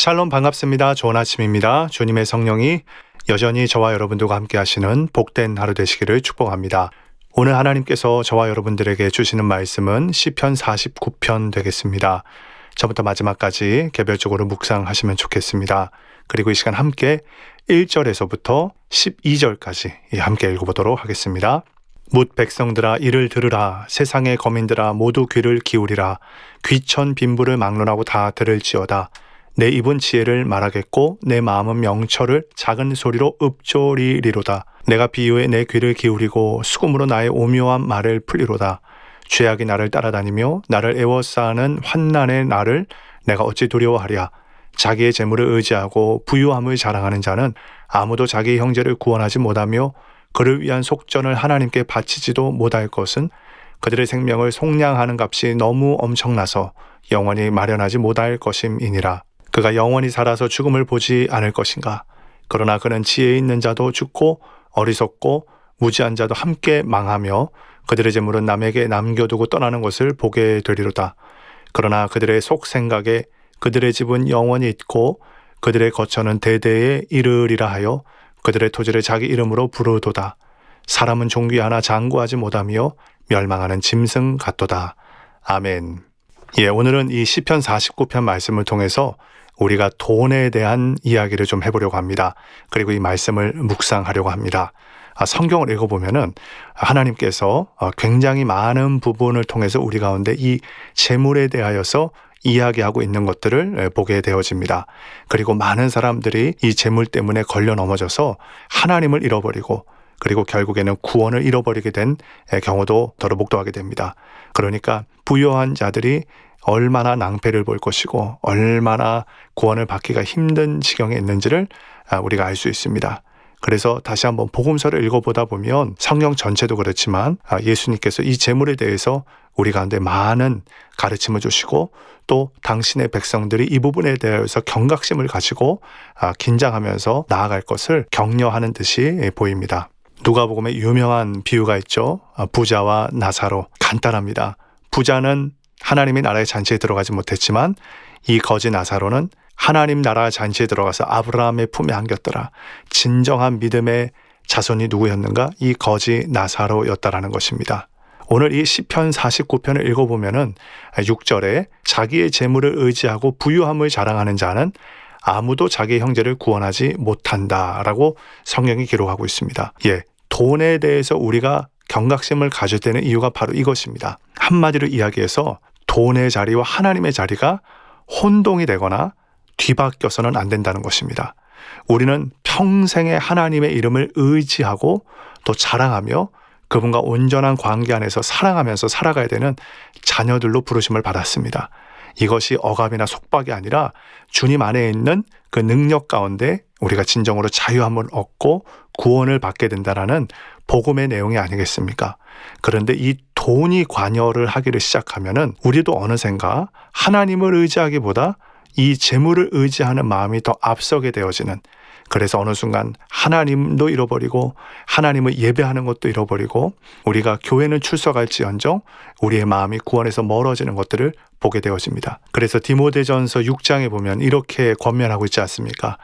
샬롬 반갑습니다. 좋은 아침입니다. 주님의 성령이 여전히 저와 여러분들과 함께 하시는 복된 하루 되시기를 축복합니다. 오늘 하나님께서 저와 여러분들에게 주시는 말씀은 시편 49편 되겠습니다. 처음부터 마지막까지 개별적으로 묵상하시면 좋겠습니다. 그리고 이 시간 함께 1절에서부터 12절까지 함께 읽어보도록 하겠습니다. 뭇 백성들아 이를 들으라. 세상의 거민들아 모두 귀를 기울이라. 귀천 빈부를 막론하고 다 들을지어다. 내 입은 지혜를 말하겠고 내 마음은 명철을 작은 소리로 읊조리리로다. 내가 비유에 내 귀를 기울이고 수금으로 나의 오묘한 말을 풀리로다. 죄악이 나를 따라다니며 나를 애워싸는 환난의 나를 내가 어찌 두려워하랴. 자기의 재물을 의지하고 부유함을 자랑하는 자는 아무도 자기 형제를 구원하지 못하며 그를 위한 속전을 하나님께 바치지도 못할 것은 그들의 생명을 속량하는 값이 너무 엄청나서 영원히 마련하지 못할 것임이니라. 그가 영원히 살아서 죽음을 보지 않을 것인가. 그러나 그는 지혜 있는 자도 죽고 어리석고 무지한 자도 함께 망하며 그들의 재물은 남에게 남겨두고 떠나는 것을 보게 되리로다. 그러나 그들의 속생각에 그들의 집은 영원히 있고 그들의 거처는 대대에 이르리라 하여 그들의 토지를 자기 이름으로 부르도다. 사람은 존귀하나 장구하지 못하며 멸망하는 짐승 같도다. 아멘. 오늘은 이 시편 49편 말씀을 통해서 우리가 돈에 대한 이야기를 좀 해보려고 합니다. 그리고 이 말씀을 묵상하려고 합니다. 성경을 읽어보면은 하나님께서 굉장히 많은 부분을 통해서 우리 가운데 이 재물에 대하여서 이야기하고 있는 것들을 보게 되어집니다. 그리고 많은 사람들이 이 재물 때문에 걸려 넘어져서 하나님을 잃어버리고 그리고 결국에는 구원을 잃어버리게 된 경우도 더러 목도하게 됩니다. 그러니까 부유한 자들이 얼마나 낭패를 볼 것이고 얼마나 구원을 받기가 힘든 지경에 있는지를 우리가 알 수 있습니다. 그래서 다시 한번 복음서를 읽어보다 보면 성경 전체도 그렇지만 예수님께서 이 재물에 대해서 우리 가운데 많은 가르침을 주시고 또 당신의 백성들이 이 부분에 대해서 경각심을 가지고 긴장하면서 나아갈 것을 격려하는 듯이 보입니다. 누가복음에 유명한 비유가 있죠. 부자와 나사로. 간단합니다. 부자는 하나님의 나라의 잔치에 들어가지 못했지만 이 거지 나사로는 하나님 나라 잔치에 들어가서 아브라함의 품에 안겼더라. 진정한 믿음의 자손이 누구였는가? 이 거지 나사로였다라는 것입니다. 오늘 이 시편 49편을 읽어보면은 6절에 자기의 재물을 의지하고 부유함을 자랑하는 자는 아무도 자기 형제를 구원하지 못한다라고 성경이 기록하고 있습니다. 돈에 대해서 우리가 경각심을 가질 때는 이유가 바로 이것입니다. 한마디로 이야기해서 돈의 자리와 하나님의 자리가 혼동이 되거나 뒤바뀌어서는 안 된다는 것입니다. 우리는 평생에 하나님의 이름을 의지하고 또 자랑하며 그분과 온전한 관계 안에서 사랑하면서 살아가야 되는 자녀들로 부르심을 받았습니다. 이것이 억압이나 속박이 아니라 주님 안에 있는 그 능력 가운데 우리가 진정으로 자유함을 얻고 구원을 받게 된다는 복음의 내용이 아니겠습니까? 그런데 이 돈이 관여를 하기를 시작하면은 우리도 어느샌가 하나님을 의지하기보다 이 재물을 의지하는 마음이 더 앞서게 되어지는, 그래서 어느 순간 하나님도 잃어버리고 하나님을 예배하는 것도 잃어버리고 우리가 교회는 출석할지언정 우리의 마음이 구원에서 멀어지는 것들을 보게 되어집니다. 그래서 디모데전서 6장에 보면 이렇게 권면하고 있지 않습니까?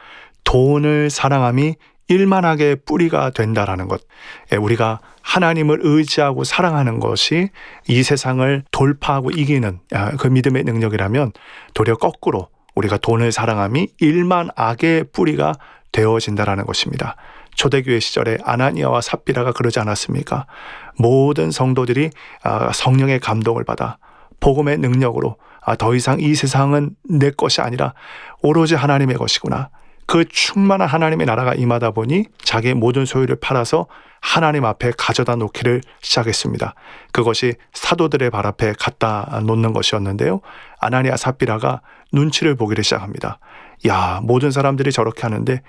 돈을 사랑함이 일만하게 뿌리가 된다라는 것. 우리가 하나님을 의지하고 사랑하는 것이 이 세상을 돌파하고 이기는 그 믿음의 능력이라면 도리어 거꾸로 우리가 돈을 사랑함이 일만 악의 뿌리가 되어진다라는 것입니다. 초대교회 시절에 아나니아와 삽비라가 그러지 않았습니까? 모든 성도들이 성령의 감동을 받아 복음의 능력으로 더 이상 이 세상은 내 것이 아니라 오로지 하나님의 것이구나. 그 충만한 하나님의 나라가 임하다 보니 자기의 모든 소유를 팔아서 하나님 앞에 가져다 놓기를 시작했습니다. 그것이 사도들의 발 앞에 갖다 놓는 것이었는데요. 아나니아 삽비라가 눈치를 보기를 시작합니다. 모든 사람들이 저렇게 하는데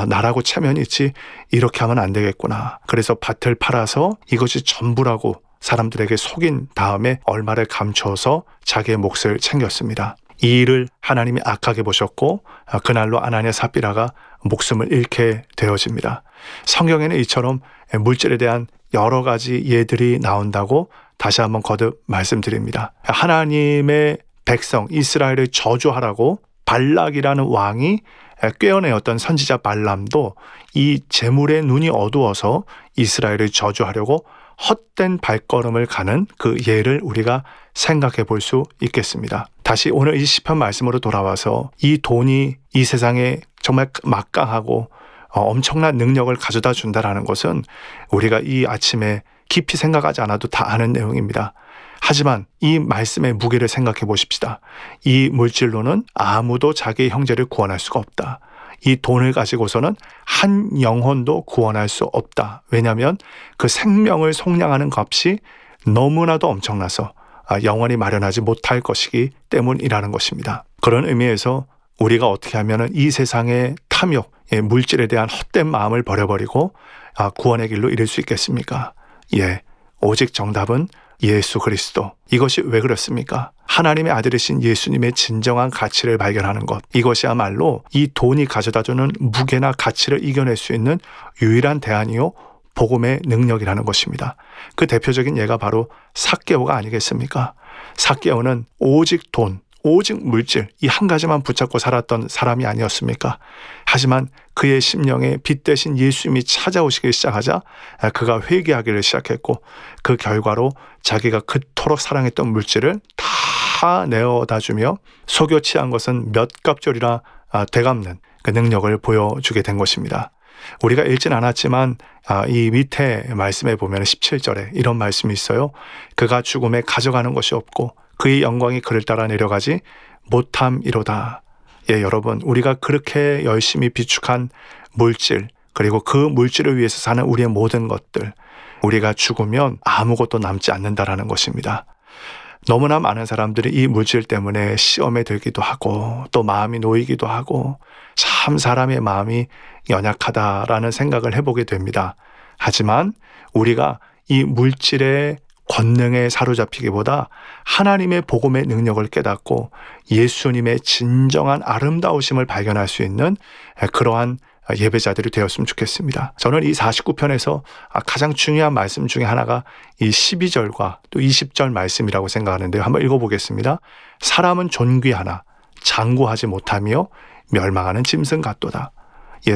나라고 체면이 있지 이렇게 하면 안 되겠구나. 그래서 밭을 팔아서 이것이 전부라고 사람들에게 속인 다음에 얼마를 감춰서 자기의 몫을 챙겼습니다. 이 일을 하나님이 악하게 보셨고 그날로 아나니아 삽비라가 목숨을 잃게 되어집니다. 성경에는 이처럼 물질에 대한 여러 가지 예들이 나온다고 다시 한번 거듭 말씀드립니다. 하나님의 백성 이스라엘을 저주하라고 발락이라는 왕이 꾀어내었던 선지자 발람도 이 재물의 눈이 어두워서 이스라엘을 저주하려고 헛된 발걸음을 가는 그 예를 우리가 생각해 볼 수 있겠습니다. 다시 오늘 이 시편 말씀으로 돌아와서 이 돈이 이 세상에 정말 막강하고 엄청난 능력을 가져다 준다라는 것은 우리가 이 아침에 깊이 생각하지 않아도 다 아는 내용입니다. 하지만 이 말씀의 무게를 생각해 보십시다. 이 물질로는 아무도 자기의 형제를 구원할 수가 없다. 이 돈을 가지고서는 한 영혼도 구원할 수 없다. 왜냐하면 그 생명을 속량하는 값이 너무나도 엄청나서 영원히 마련하지 못할 것이기 때문이라는 것입니다. 그런 의미에서 우리가 어떻게 하면 이 세상의 탐욕, 물질에 대한 헛된 마음을 버려버리고 구원의 길로 이를 수 있겠습니까? 오직 정답은 예수 그리스도. 이것이 왜 그렇습니까? 하나님의 아들이신 예수님의 진정한 가치를 발견하는 것. 이것이야말로 이 돈이 가져다주는 무게나 가치를 이겨낼 수 있는 유일한 대안이요 복음의 능력이라는 것입니다. 그 대표적인 예가 바로 삭개오가 아니겠습니까? 삭개오는 오직 돈, 오직 물질 이 한 가지만 붙잡고 살았던 사람이 아니었습니까? 하지만 그의 심령에 빛 대신 예수님이 찾아오시기 시작하자 그가 회개하기를 시작했고 그 결과로 자기가 그토록 사랑했던 물질을 다 내어다주며 속여 취한 것은 몇 갑절이나 되갚는 그 능력을 보여주게 된 것입니다. 우리가 읽진 않았지만 이 밑에 말씀에 보면 17절에 이런 말씀이 있어요. 그가 죽음에 가져가는 것이 없고 그의 영광이 그를 따라 내려가지 못함이로다. 여러분, 우리가 그렇게 열심히 비축한 물질, 그리고 그 물질을 위해서 사는 우리의 모든 것들, 우리가 죽으면 아무것도 남지 않는다라는 것입니다. 너무나 많은 사람들이 이 물질 때문에 시험에 들기도 하고 또 마음이 놓이기도 하고 참 사람의 마음이 연약하다라는 생각을 해보게 됩니다. 하지만 우리가 이 물질의 권능에 사로잡히기보다 하나님의 복음의 능력을 깨닫고 예수님의 진정한 아름다우심을 발견할 수 있는 그러한 예배자들이 되었으면 좋겠습니다. 저는 이 49편에서 가장 중요한 말씀 중에 하나가 이 12절과 또 20절 말씀이라고 생각하는데요. 한번 읽어보겠습니다. 사람은 존귀하나 장구하지 못하며 멸망하는 짐승 같도다.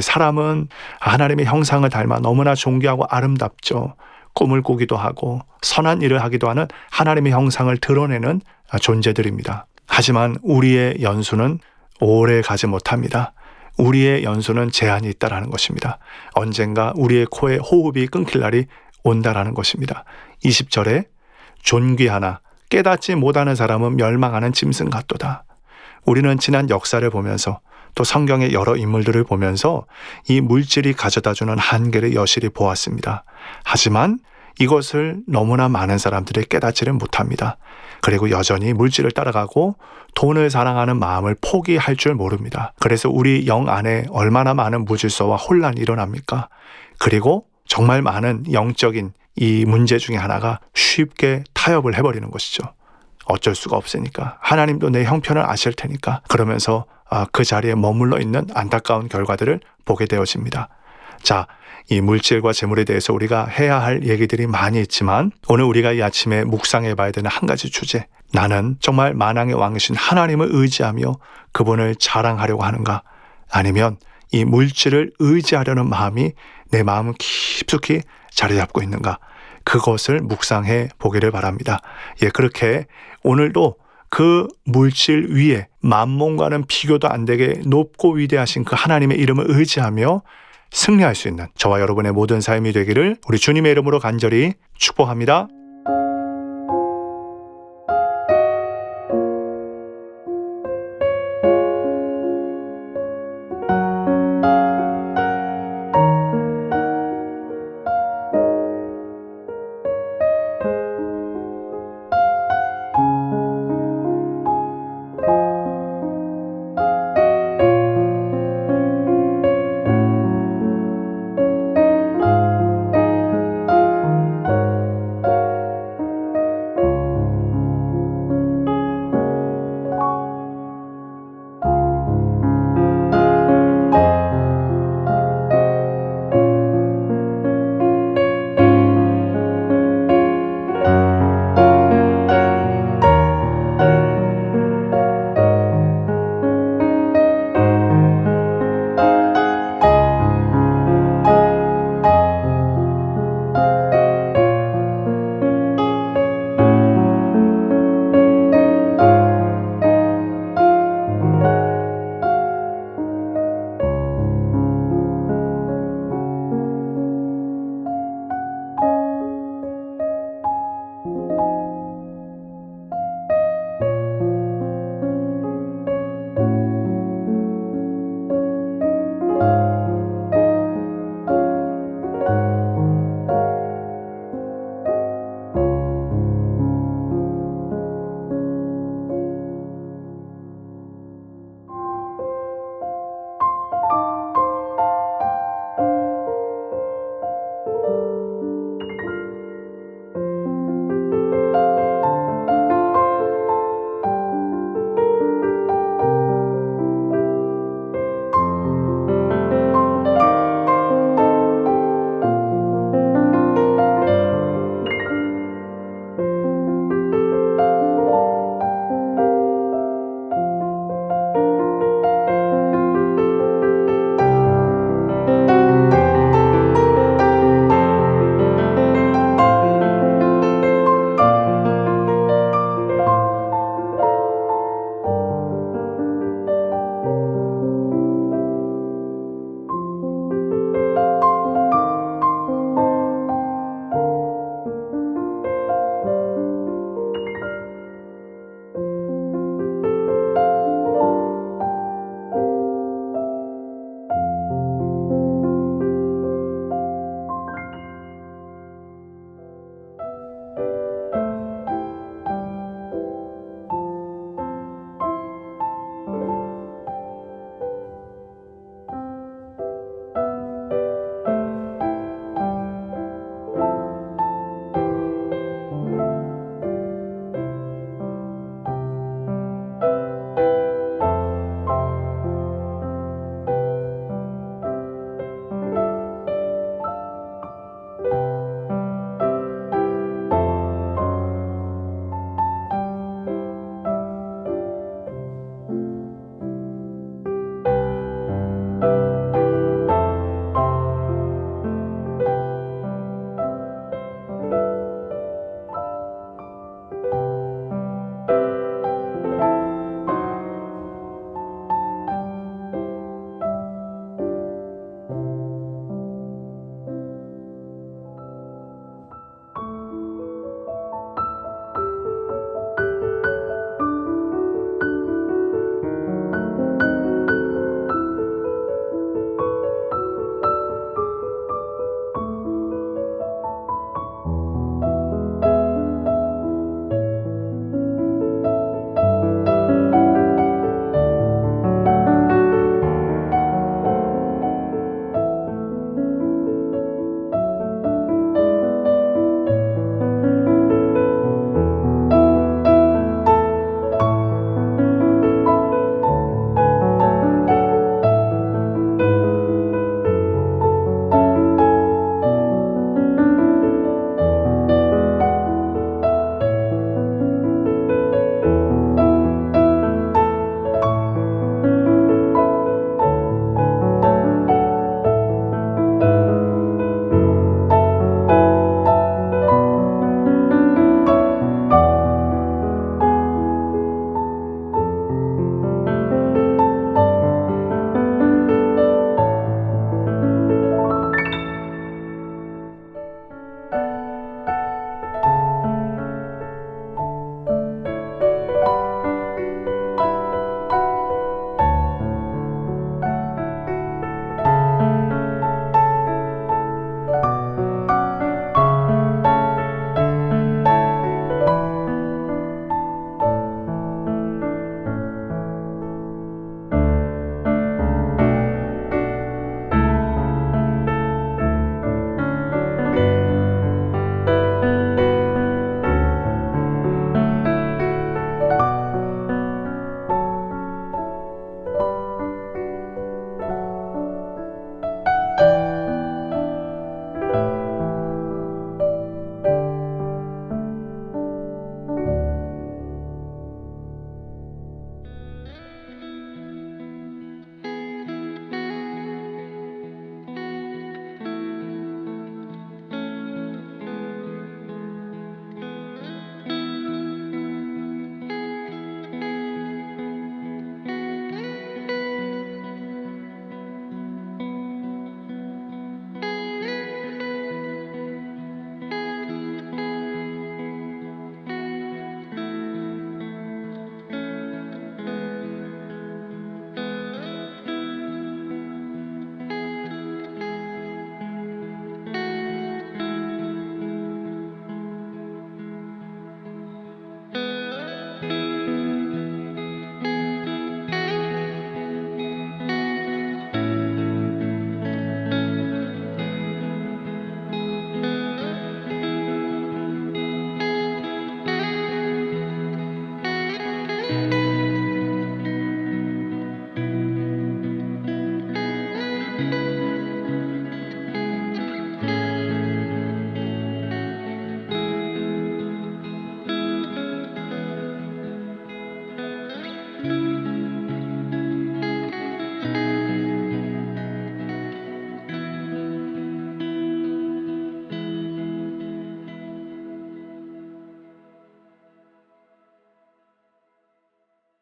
사람은 하나님의 형상을 닮아 너무나 존귀하고 아름답죠. 꿈을 꾸기도 하고 선한 일을 하기도 하는 하나님의 형상을 드러내는 존재들입니다. 하지만 우리의 연수는 오래 가지 못합니다. 우리의 연수는 제한이 있다라는 것입니다. 언젠가 우리의 코에 호흡이 끊길 날이 온다라는 것입니다. 20절에 존귀하나 깨닫지 못하는 사람은 멸망하는 짐승 같도다. 우리는 지난 역사를 보면서 또 성경의 여러 인물들을 보면서 이 물질이 가져다주는 한계를 여실히 보았습니다. 하지만 이것을 너무나 많은 사람들이 깨닫지를 못합니다. 그리고 여전히 물질을 따라가고 돈을 사랑하는 마음을 포기할 줄 모릅니다. 그래서 우리 영 안에 얼마나 많은 무질서와 혼란이 일어납니까? 그리고 정말 많은 영적인 이 문제 중에 하나가 쉽게 타협을 해버리는 것이죠. 어쩔 수가 없으니까. 하나님도 내 형편을 아실 테니까. 그러면서 그 자리에 머물러 있는 안타까운 결과들을 보게 되어집니다. 자, 이 물질과 재물에 대해서 우리가 해야 할 얘기들이 많이 있지만 오늘 우리가 이 아침에 묵상해 봐야 되는 한 가지 주제. 나는 정말 만왕의 왕이신 하나님을 의지하며 그분을 자랑하려고 하는가? 아니면 이 물질을 의지하려는 마음이 내 마음을 깊숙이 자리 잡고 있는가? 그것을 묵상해 보기를 바랍니다. 그렇게 오늘도 그 물질 위에 만몬과는 비교도 안 되게 높고 위대하신 그 하나님의 이름을 의지하며 승리할 수 있는 저와 여러분의 모든 삶이 되기를 우리 주님의 이름으로 간절히 축복합니다.